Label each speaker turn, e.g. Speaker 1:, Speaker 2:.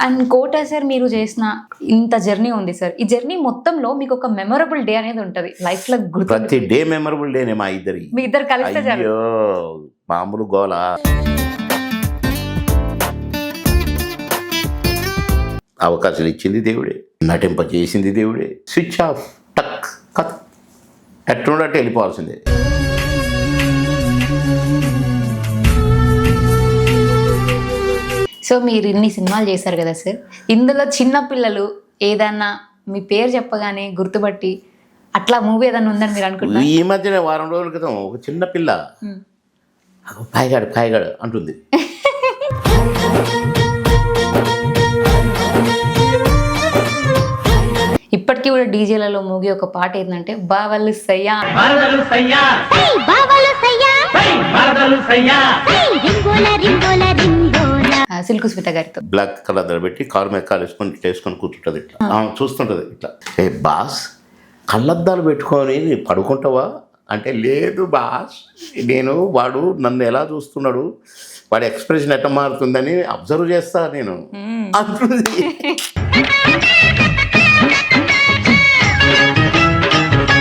Speaker 1: And Kota sir మీరు చేసిన ఇంత జర్నీ ఉంది సార్, ఈ జర్నీ మొత్తంలో మీకు ఒక మెమొరబుల్ డే అనేది ఉంటుంది లైఫ్ లో గుర్తు,
Speaker 2: ప్రతి డే మెమరబుల్ డేనే మా ఇద్దరి.
Speaker 1: మీ ఇద్దరు కలిస్తే చాలు.
Speaker 2: అయ్యో మామూలు గోల. అవకాశాలు ఇచ్చింది దేవుడే, నటింప చేసింది దేవుడే. స్విచ్ ఆఫ్ టక్ కథ ఎట్లుండట్టు వెళ్ళిపోవాల్సిందే.
Speaker 1: సో మీరు ఇన్ని సినిమాలు చేశారు కదా సార్, ఇందులో చిన్న పిల్లలు ఏదన్నా మీ పేరు చెప్పగానే గుర్తుపట్టి అట్లా మూవీ ఏదన్నా ఉందని మీరు అనుకుంటున్నారు?
Speaker 2: ఈ మధ్యనే వారం రోజుల క్రితం ఒక చిన్న పిల్ల పాయగాడు అంటుంది.
Speaker 1: ఇప్పటికీ కూడా డీజేలలో మూవీ ఒక పాట ఏంటంటే బావలు సయ్యా, సిల్కు స్మిత గారితో
Speaker 2: బ్లాక్ కలర్ పెట్టి కారు మీద కాలు వేసుకొని ఇట్లా వేసుకొని కూర్చుంటుంది. ఇట్లా చూస్తుంటుంది ఇట్లా, ఏ బాస్ కళ్ళద్దాలు పెట్టుకొని పడుకుంటావా అంటే, లేదు బాస్ నేను వాడు నన్ను ఎలా చూస్తున్నాడు, వాడి ఎక్స్ప్రెషన్ ఎట్లా మారుతుందని అబ్జర్వ్ చేస్తా నేను అంటుంది.